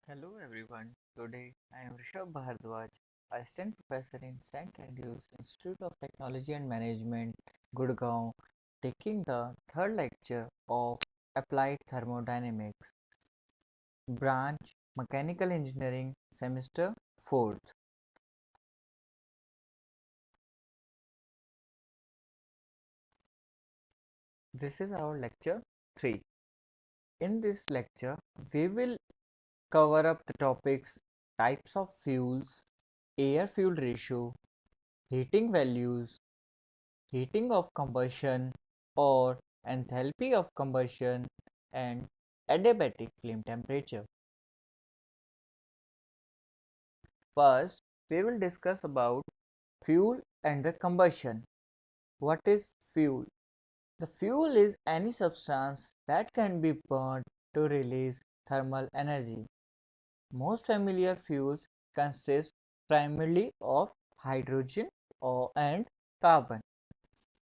Hello everyone. Today I am Rishabh Bhardwaj, Assistant Professor in St. Andrews Institute of Technology and Management, Gurgaon, taking the third lecture of Applied Thermodynamics, branch Mechanical Engineering, semester 4th. This is our lecture 3. In this lecture, we will cover up the topics types of fuels, air fuel ratio, heating values, heating of combustion or enthalpy of combustion and adiabatic flame temperature. First, we will discuss about fuel and the combustion. What is fuel? The fuel is any substance that can be burned to release thermal energy. Most familiar fuels consist primarily of hydrogen and carbon.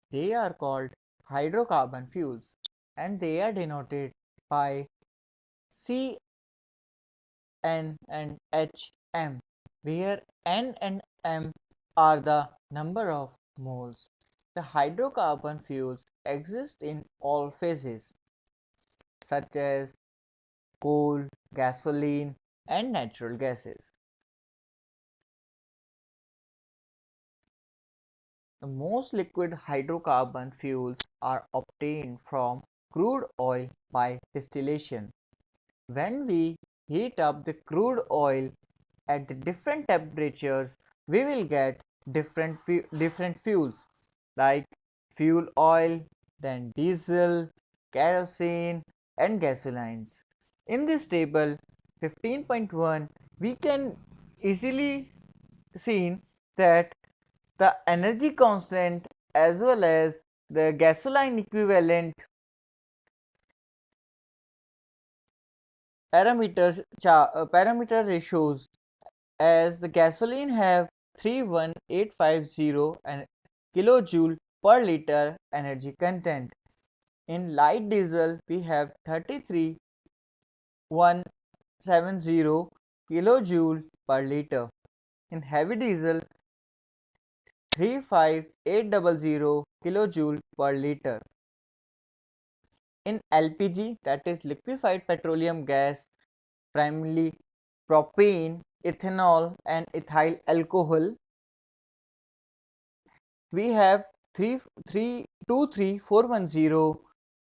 They are called hydrocarbon fuels and they are denoted by C, N and H, M, where N and M are the number of moles. The hydrocarbon fuels exist in all phases such as coal, gasoline and natural gases. The most liquid hydrocarbon fuels are obtained from crude oil by distillation. When we heat up the crude oil at the different temperatures, we will get different fuels like fuel oil, then diesel, kerosene and gasolines. In this table 15.1, we can easily see that the energy constant as well as the gasoline equivalent parameter ratios, as the gasoline have 31850 and kilojoule per liter energy content. In light diesel we have 33170 kilojoule per liter. In heavy diesel 35800 kilojoule per liter. In LPG, that is liquefied petroleum gas, primarily propane, ethanol and ethyl alcohol, we have 23410,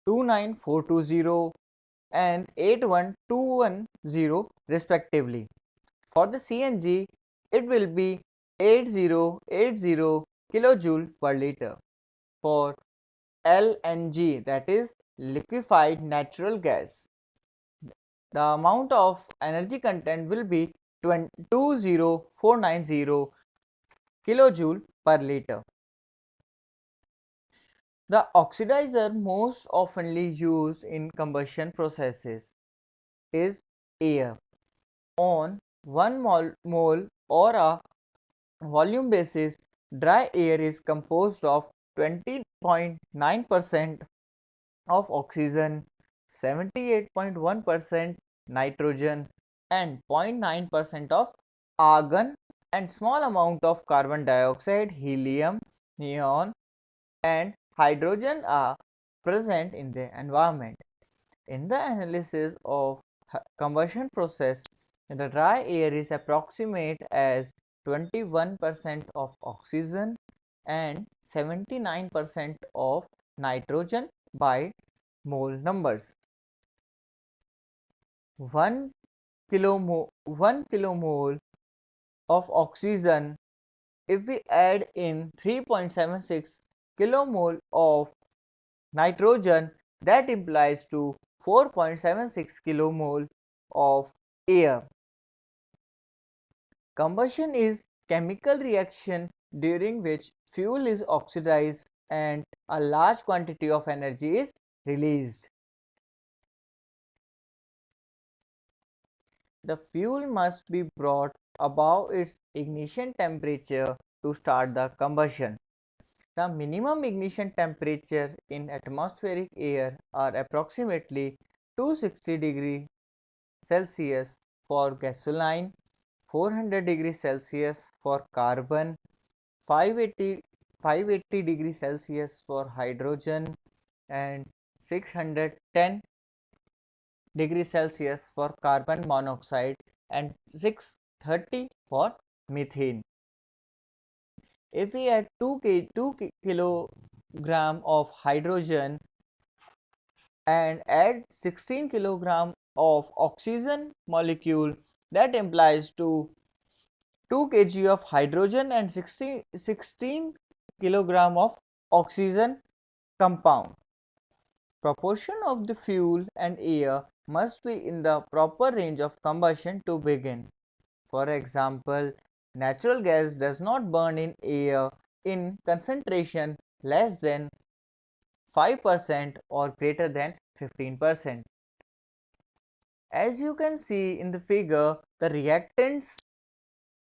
29420 and 81210 respectively. For the CNG, it will be 8080 kilojoule per liter. For LNG, that is liquefied natural gas, the amount of energy content will be 20490 kilojoule per liter. The oxidizer most oftenly used in combustion processes is air. On 1 mole or a volume basis, dry air is composed of 20.9% of oxygen, 78.1% nitrogen and 0.9% of argon and small amount of carbon dioxide, helium, neon and hydrogen are present in the environment. In the analysis of combustion process, the dry air is approximate as 21% of oxygen and 79% of nitrogen by mole numbers. 1 kilomole of oxygen, if we add in 3.76 kilomole of nitrogen, that implies to 4.76 kilomole of air. Combustion is chemical reaction during which fuel is oxidized and a large quantity of energy is released. The fuel must be brought above its ignition temperature to start the combustion. The minimum ignition temperature in atmospheric air are approximately 260 degrees Celsius for gasoline, 400 degrees Celsius for carbon, 580 degrees Celsius for hydrogen, and 610 degrees Celsius for carbon monoxide, and 630 for methane. If we add 2 kilogram of hydrogen and add 16 kilogram of oxygen molecule, that implies to 2 kg of hydrogen and 16 kilogram of oxygen compound. Proportion of the fuel and air must be in the proper range of combustion to begin. For example, natural gas does not burn in air in concentration less than 5% or greater than 15%. As you can see in the figure, the reactants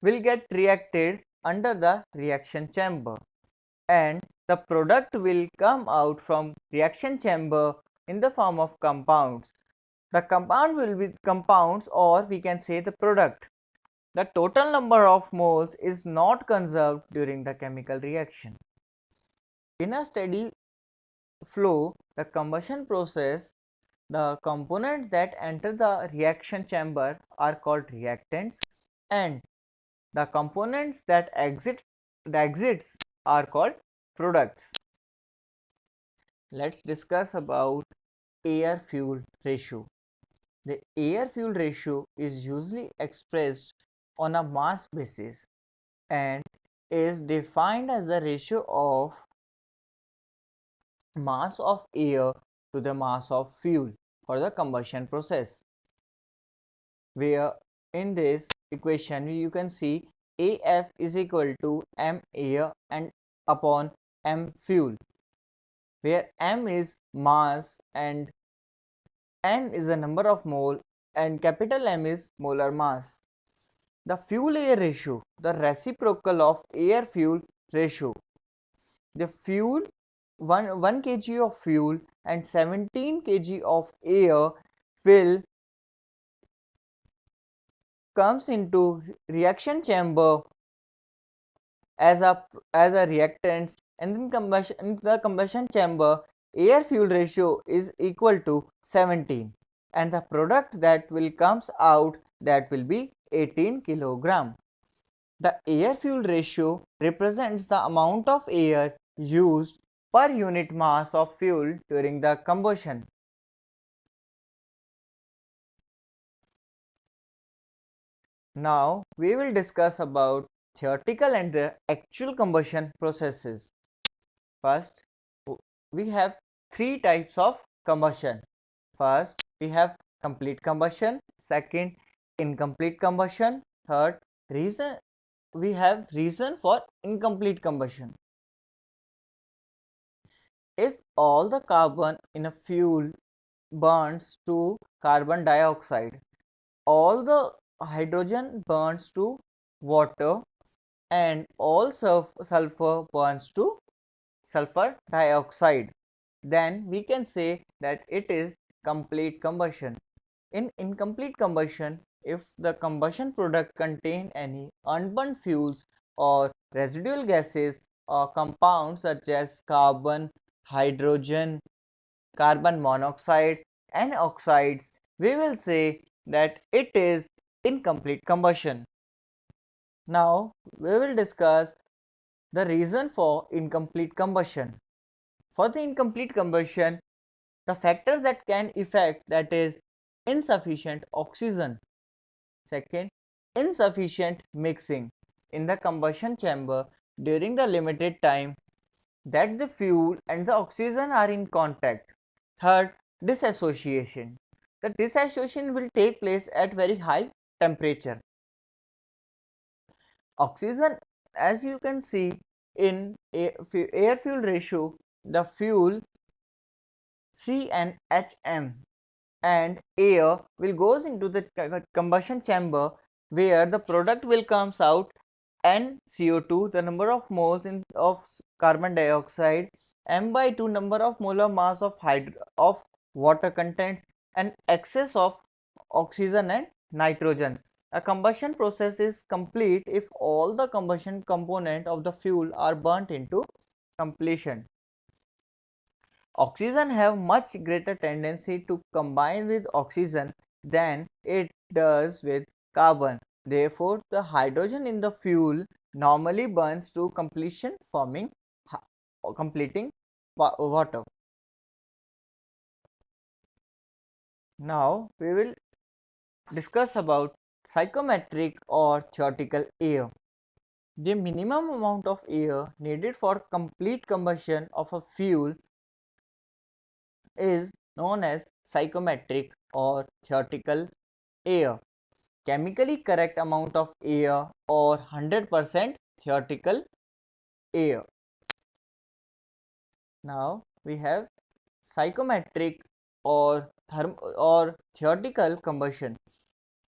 will get reacted under the reaction chamber, and the product will come out from reaction chamber in the form of compounds. The compound will be compounds, or we can say the product. The total number of moles is not conserved during the chemical reaction. In a steady flow, the combustion process, the components that enter the reaction chamber are called reactants, and the components that exits are called products. Let's discuss about air fuel ratio. The air fuel ratio is usually expressed on a mass basis and is defined as the ratio of mass of air to the mass of fuel for the combustion process, where in this equation you can see AF is equal to M air and upon M fuel, where M is mass and N is the number of mole and capital M is molar mass. The fuel air ratio, the reciprocal of air fuel ratio. The fuel 1 kg of fuel and 17 kg of air will comes into reaction chamber as a reactants, and in the combustion chamber air fuel ratio is equal to 17, and the product that will comes out, that will be 18 kilogram. The air fuel ratio represents the amount of air used per unit mass of fuel during the combustion. Now we will discuss about theoretical and the actual combustion processes. First, we have three types of combustion. First, we have complete combustion. Second, incomplete combustion. Third, we have reason for incomplete combustion. If all the carbon in a fuel burns to carbon dioxide, all the hydrogen burns to water, and all sulfur burns to sulfur dioxide, then we can say that it is complete combustion. In incomplete combustion, if the combustion product contain any unburned fuels or residual gases or compounds such as carbon, hydrogen, carbon monoxide and oxides, we will say that it is incomplete combustion. Now we will discuss the reason for incomplete combustion. For the incomplete combustion, the factors that can affect, that is insufficient oxygen. Second, insufficient mixing in the combustion chamber during the limited time that the fuel and the oxygen are in contact. Third, dissociation. The dissociation will take place at very high temperature. Oxygen, as you can see in air fuel ratio, the fuel CnHm and air will goes into the combustion chamber, where the product will comes out NCO2, the number of moles of carbon dioxide, M/2 number of molar mass of water contents, and excess of oxygen and nitrogen. A combustion process is complete if all the combustion components of the fuel are burnt into completion. Oxygen have much greater tendency to combine with oxygen than it does with carbon. Therefore, the hydrogen in the fuel normally burns to completion, forming completing water. Now we will discuss about psychometric or theoretical air. The minimum amount of air needed for complete combustion of a fuel is known as psychometric or theoretical air. Chemically correct amount of air or 100% theoretical air. Now we have psychometric or theoretical combustion,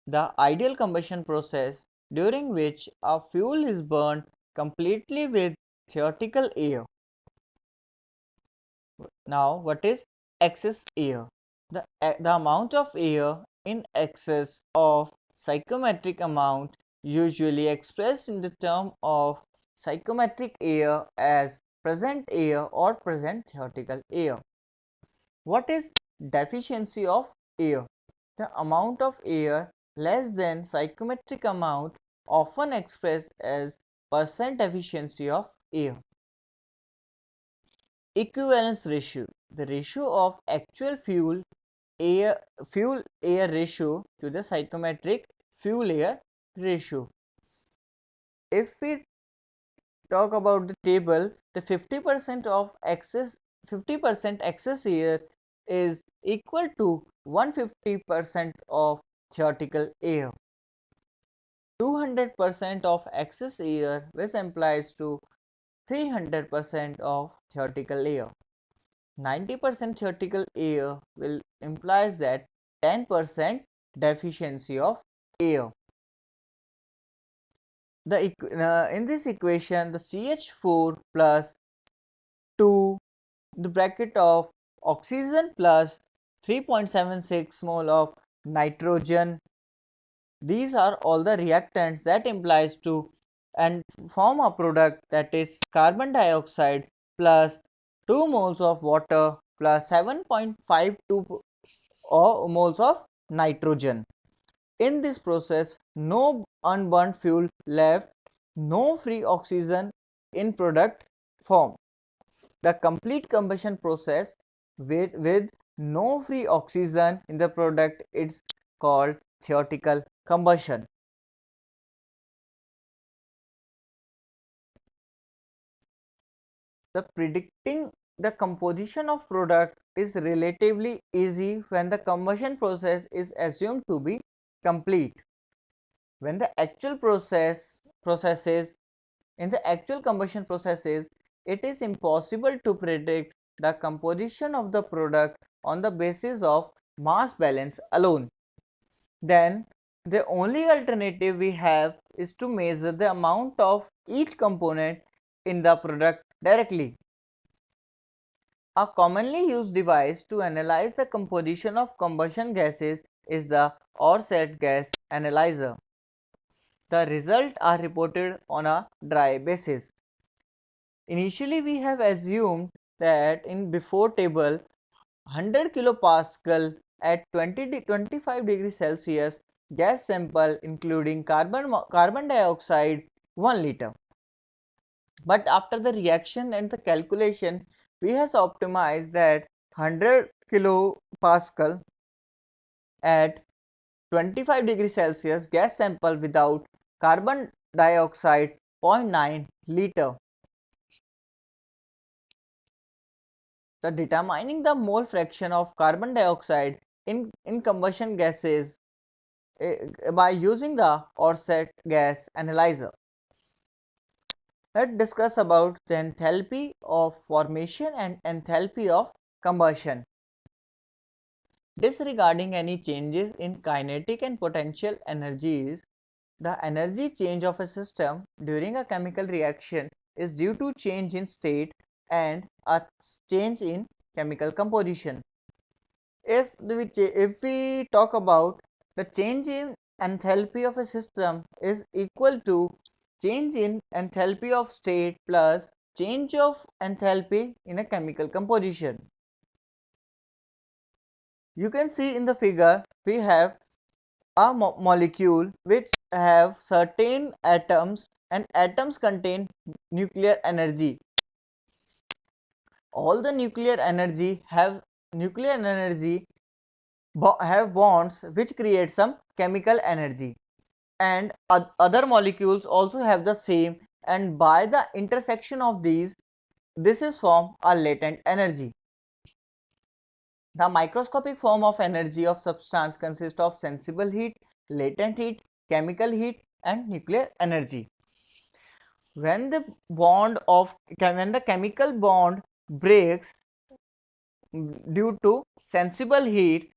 the ideal combustion process during which a fuel is burned completely with theoretical air. Now what is excess air? The amount of air in excess of psychometric amount, usually expressed in the term of psychometric air as present air or present theoretical air. What is deficiency of air? The amount of air less than psychometric amount, often expressed as percent deficiency of air. Equivalence ratio, the ratio of actual air ratio to the psychometric fuel air ratio. If we talk about the table, the 50% of excess 50% excess air is equal to 150% of theoretical air. 200% of excess air, which implies to 300% of theoretical air. 90% theoretical air will implies that 10% deficiency of air. In this equation, the CH4 plus 2 the bracket of oxygen plus 3.76 mole of nitrogen, these are all the reactants that implies to and form a product, that is carbon dioxide plus 2 moles of water plus 7.52 moles of nitrogen. In this process, no unburnt fuel left, no free oxygen in product form. The complete combustion process with no free oxygen in the product is called theoretical combustion. The predicting the composition of product is relatively easy when the combustion process is assumed to be complete. When the actual processes in the actual combustion processes, it is impossible to predict the composition of the product on the basis of mass balance alone. Then the only alternative we have is to measure the amount of each component in the product directly. A commonly used device to analyze the composition of combustion gases is the Orsat gas analyzer. The results are reported on a dry basis. Initially, we have assumed that in before table 100 kilopascal at 25 degrees Celsius gas sample including carbon dioxide 1 liter. But after the reaction and the calculation, we has optimized that 100 kilopascal at 25 degrees Celsius gas sample without carbon dioxide 0.9 liter. The determining the mole fraction of carbon dioxide in combustion gases by using the Orsat gas analyzer. Let's discuss about the enthalpy of formation and enthalpy of combustion. Disregarding any changes in kinetic and potential energies, the energy change of a system during a chemical reaction is due to change in state and a change in chemical composition. If we talk about the change in enthalpy of a system is equal to change in enthalpy of state plus change of enthalpy in a chemical composition. You can see in the figure we have a molecule which have certain atoms, and atoms contain nuclear energy. All the nuclear energy have bonds which create some chemical energy, and other molecules also have the same, and by the intersection of these, this is form a latent energy. The microscopic form of energy of substance consists of sensible heat, latent heat, chemical heat, and nuclear energy. When the chemical bond breaks due to sensible heat,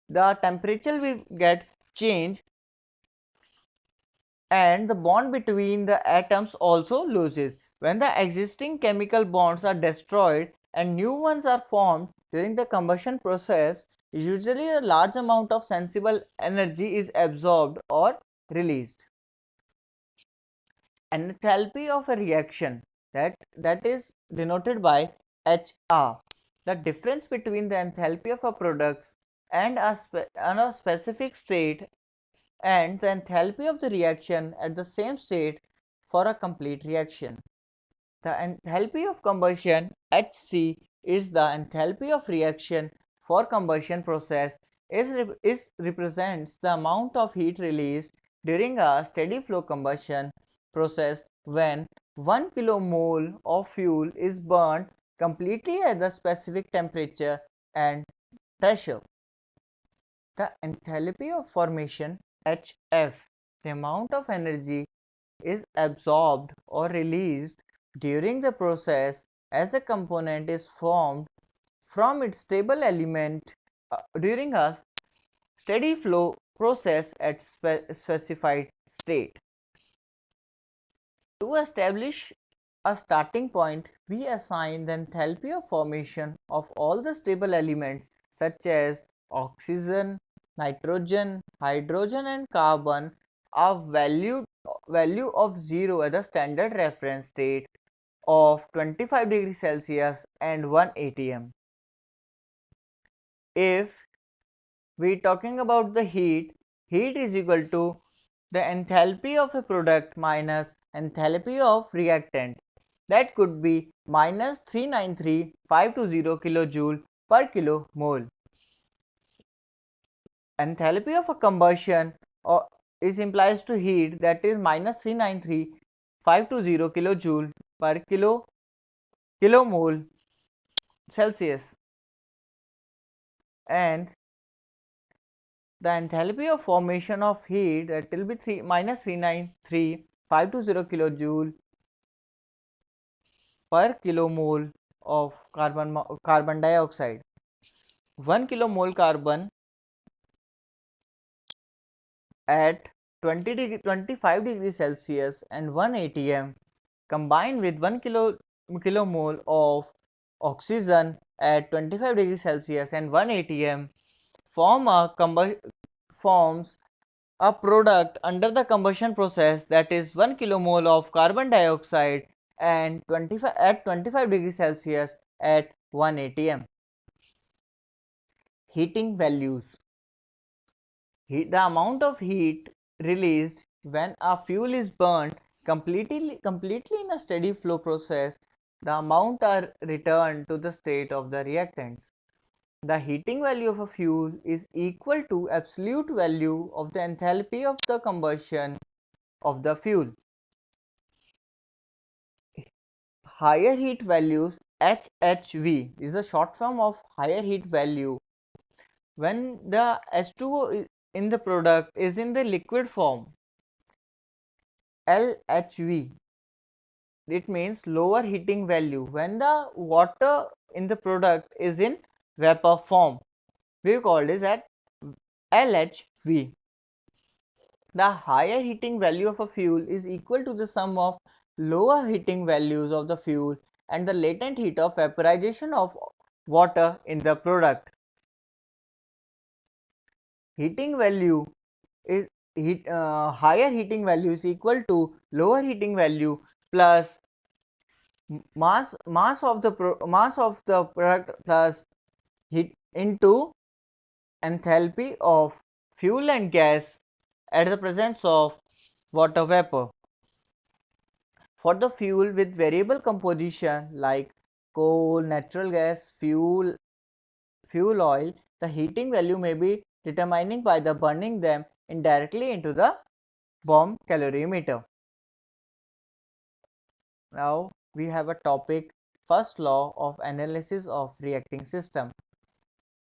the temperature will get changed and the bond between the atoms also loses. When the existing chemical bonds are destroyed and new ones are formed during the combustion process, usually a large amount of sensible energy is absorbed or released. Enthalpy of a reaction, that is denoted by HR. The difference between the enthalpy of a product and a specific state and the enthalpy of the reaction at the same state for a complete reaction. The enthalpy of combustion Hc is the enthalpy of reaction for combustion process is represents the amount of heat released during a steady flow combustion process when 1 kilomole of fuel is burned completely at the specific temperature and pressure. The enthalpy of formation Hf, the amount of energy is absorbed or released during the process as the component is formed from its stable element during a steady flow process at specified state. To establish a starting point, we assign the enthalpy of formation of all the stable elements such as oxygen, nitrogen, hydrogen and carbon a value of 0 at the standard reference state of 25 degrees Celsius and 1 atm. If we talking about the heat is equal to the enthalpy of a product minus enthalpy of reactant, that could be minus 393,520 kilojoule per kilomole. Enthalpy of a combustion is implies to heat, that is minus 393,520 kilojoule per kilomole Celsius, and the enthalpy of formation of heat, that will be minus 393,520 kilojoule per kilomole of carbon dioxide. 1 kilomole carbon at 25 degrees Celsius and 1 atm combined with 1 kilomole of oxygen at 25 degrees Celsius and 1 atm forms a product under the combustion process, that is 1 kilomole of carbon dioxide and 25 degrees Celsius at 1 atm. Heating values. The amount of heat released when a fuel is burned completely in a steady flow process, the amount are returned to the state of the reactants. The heating value of a fuel is equal to absolute value of the enthalpy of the combustion of the fuel. Higher heat values, HHV, is the short form of higher heat value. When the H2O in the product is in the liquid form, LHV, it means lower heating value. When the water in the product is in vapor form, we call this at LHV. The higher heating value of a fuel is equal to the sum of lower heating values of the fuel and the latent heat of vaporization of water in the product. Heating value higher heating value is equal to lower heating value plus mass of the product plus heat into enthalpy of fuel and gas at the presence of water vapor. For the fuel with variable composition like coal, natural gas, fuel oil, the heating value may be determining by the burning them indirectly into the bomb calorimeter. Now we have a topic, first law of analysis of reacting system.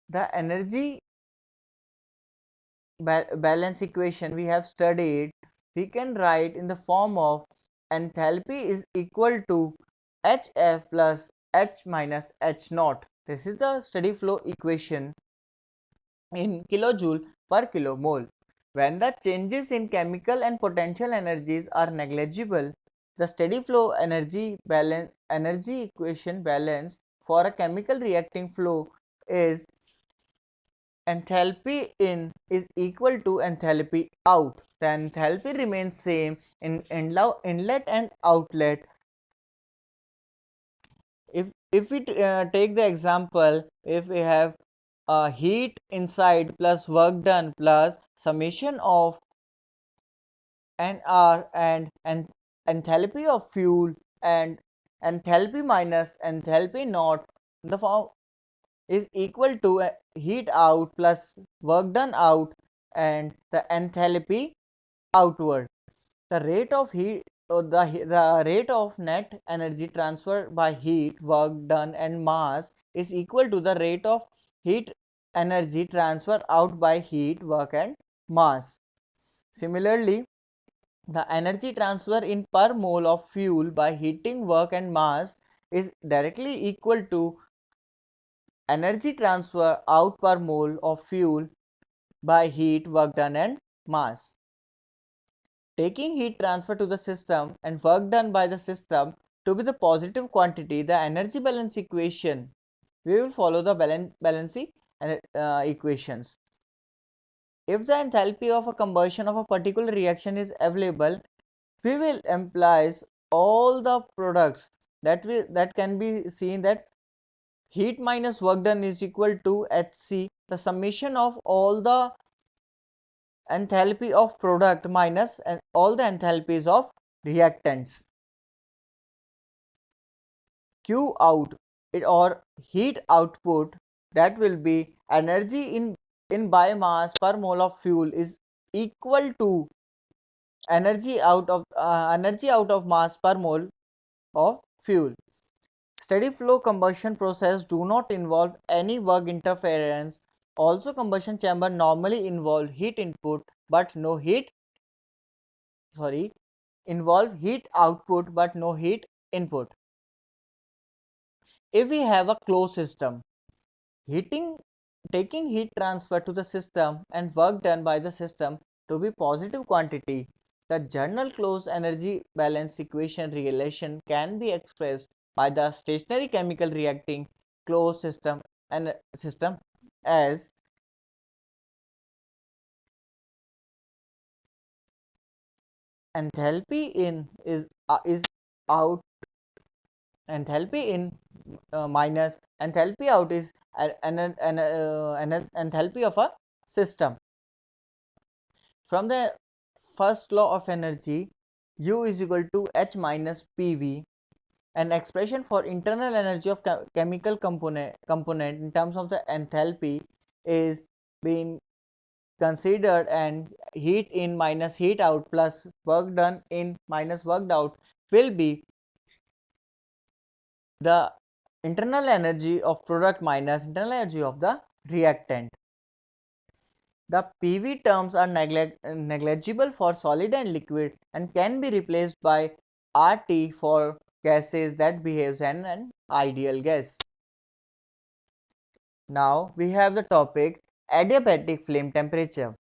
The energy balance equation we have studied, we can write in the form of enthalpy is equal to HF plus H minus H naught. This is the steady flow equation in kilojoule per kilomole. When the changes in chemical and potential energies are negligible, the steady flow energy equation balance for a chemical reacting flow is enthalpy in is equal to enthalpy out. The enthalpy remains same in inlet and outlet. If we take the example, if we have heat inside plus work done plus summation of nr and enthalpy of fuel and enthalpy minus enthalpy naught, the form is equal to heat out plus work done out and the enthalpy outward. The rate of heat or the rate of net energy transferred by heat, work done and mass is equal to the rate of heat energy transfer out by heat, work and mass. Similarly, the energy transfer in per mole of fuel by heating, work and mass is directly equal to energy transfer out per mole of fuel by heat, work done and mass. Taking heat transfer to the system and work done by the system to be the positive quantity, the energy balance equation, we will follow the balancing equations. If the enthalpy of a combustion of a particular reaction is available, we will implies all the products that can be seen that heat minus work done is equal to Hc, the summation of all the enthalpy of product minus and all the enthalpies of reactants. Q out or heat output, that will be energy in biomass per mole of fuel is equal to energy out of mass per mole of fuel. Steady flow combustion process do not involve any work interference. Also, combustion chamber normally involve heat input but no heat involve heat output but no heat input. If we have a closed system, taking heat transfer to the system and work done by the system to be positive quantity, the general closed energy balance equation relation can be expressed by the stationary chemical reacting closed system and system as enthalpy in is out, enthalpy in minus enthalpy out is an enthalpy of a system. From the first law of energy, U is equal to H minus PV, an expression for internal energy of chemical component in terms of the enthalpy is being considered, and heat in minus heat out plus work done in minus worked out will be the internal energy of product minus internal energy of the reactant. The PV terms are negligible for solid and liquid and can be replaced by RT for gases that behaves as an ideal gas. Now we have the topic adiabatic flame temperature.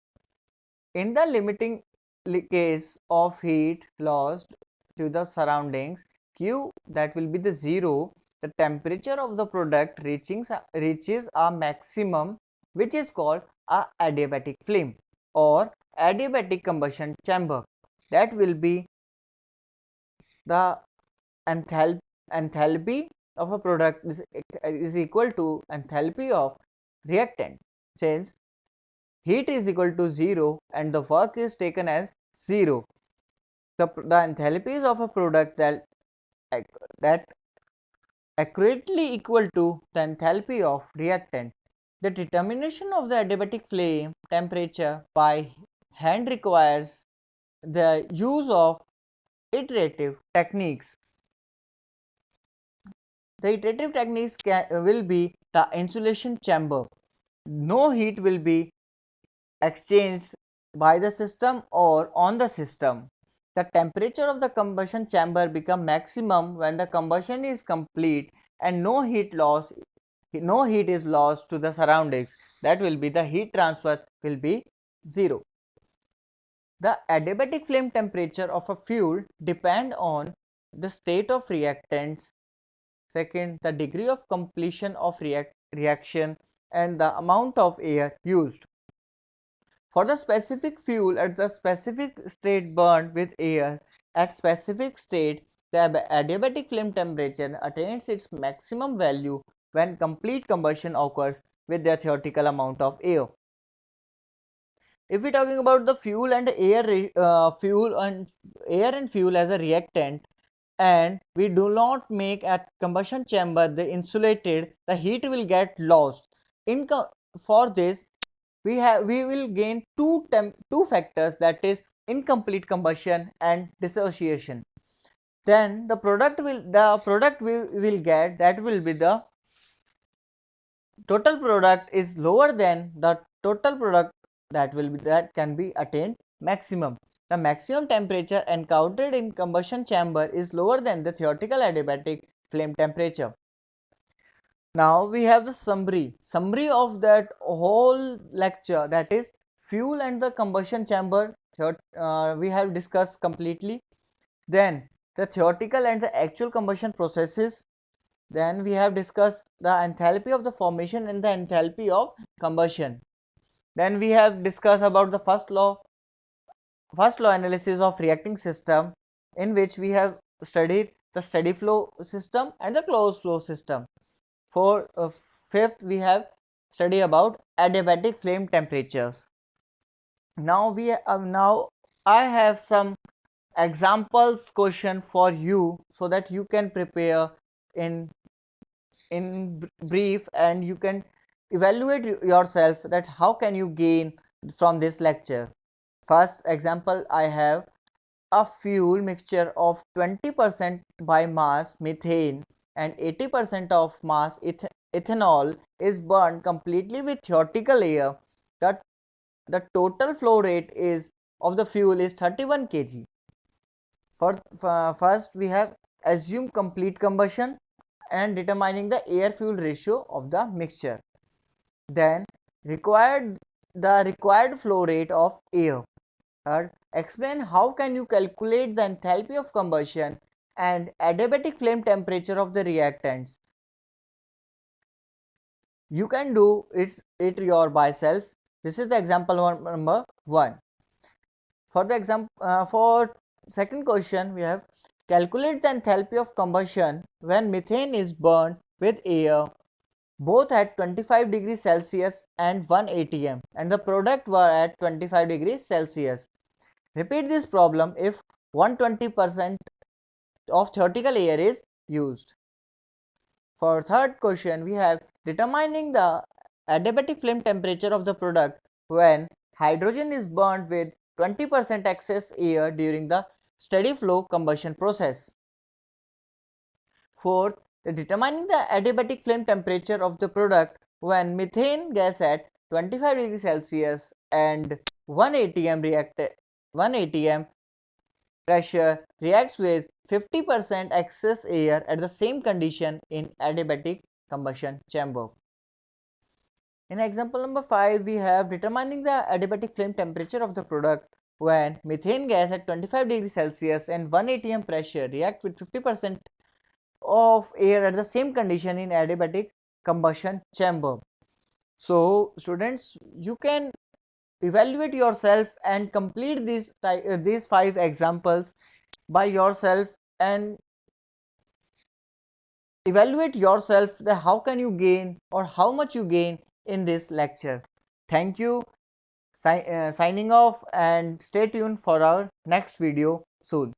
In the limiting case of heat lost to the surroundings, Q, that will be the 0, the temperature of the product reaches a maximum, which is called a adiabatic flame, or adiabatic combustion chamber. That will be the enthalpy of a product is equal to enthalpy of reactant, since heat is equal to 0 and the work is taken as 0. The enthalpies of a product that accurately equal to the enthalpy of reactant. The determination of the adiabatic flame temperature by hand requires the use of iterative techniques. The iterative techniques will be the insulation chamber. No heat will be exchanged by the system or on the system. The temperature of the combustion chamber become maximum when the combustion is complete and no heat is lost to the surroundings. That will be the heat transfer will be 0. The adiabatic flame temperature of a fuel depend on the state of reactants, second the degree of completion of reaction, and the amount of air used. For the specific fuel at the specific state burned with air at specific state, the adiabatic flame temperature attains its maximum value when complete combustion occurs with the theoretical amount of air. If we are talking about the fuel and air and fuel as a reactant, and we do not make a combustion chamber the insulated, the heat will get lost. For this, we will gain two factors, that is incomplete combustion and dissociation. Then the product we will get, that will be the total product is lower than the total product that can be attained maximum. The maximum temperature encountered in combustion chamber is lower than the theoretical adiabatic flame temperature. Now we have the summary of that whole lecture, that is fuel and the combustion chamber. We have discussed completely. Then the theoretical and the actual combustion processes. Then we have discussed the enthalpy of the formation and the enthalpy of combustion. Then we have discussed about the first law analysis of reacting system, in which we have studied the steady flow system and the closed flow system. For fifth, we have study about adiabatic flame temperatures. Now I have some examples question for you, so that you can prepare in brief and you can evaluate yourself that how can you gain from this lecture. First example, I have a fuel mixture of 20% by mass methane and 80% of mass ethanol is burned completely with theoretical air. That the total flow rate is of the fuel is 31 kg. First we have assume complete combustion and determining the air fuel ratio of the mixture. Then the required flow rate of air. Third, explain how can you calculate the enthalpy of combustion and adiabatic flame temperature of the reactants. You can do it your by self. This is the example number 1. For the example, for second question, we have calculate the enthalpy of combustion when methane is burned with air both at 25 degrees Celsius and 1 atm and the product were at 25 degrees Celsius. Repeat this problem if 120% of theoretical air is used. For third question, we have determining the adiabatic flame temperature of the product when hydrogen is burned with 20% excess air during the steady flow combustion process. Fourth, determining the adiabatic flame temperature of the product when methane gas at 25 degrees Celsius and 1 atm pressure reacts with 50% excess air at the same condition in adiabatic combustion chamber. In example number 5, we have determining the adiabatic flame temperature of the product when methane gas at 25 degrees Celsius and 1 atm pressure react with 50% of air at the same condition in adiabatic combustion chamber. So students, you can evaluate yourself and complete these 5 examples by yourself, and evaluate yourself that how can you gain or how much you gain in this lecture. Thank you. Signing off, and stay tuned for our next video soon.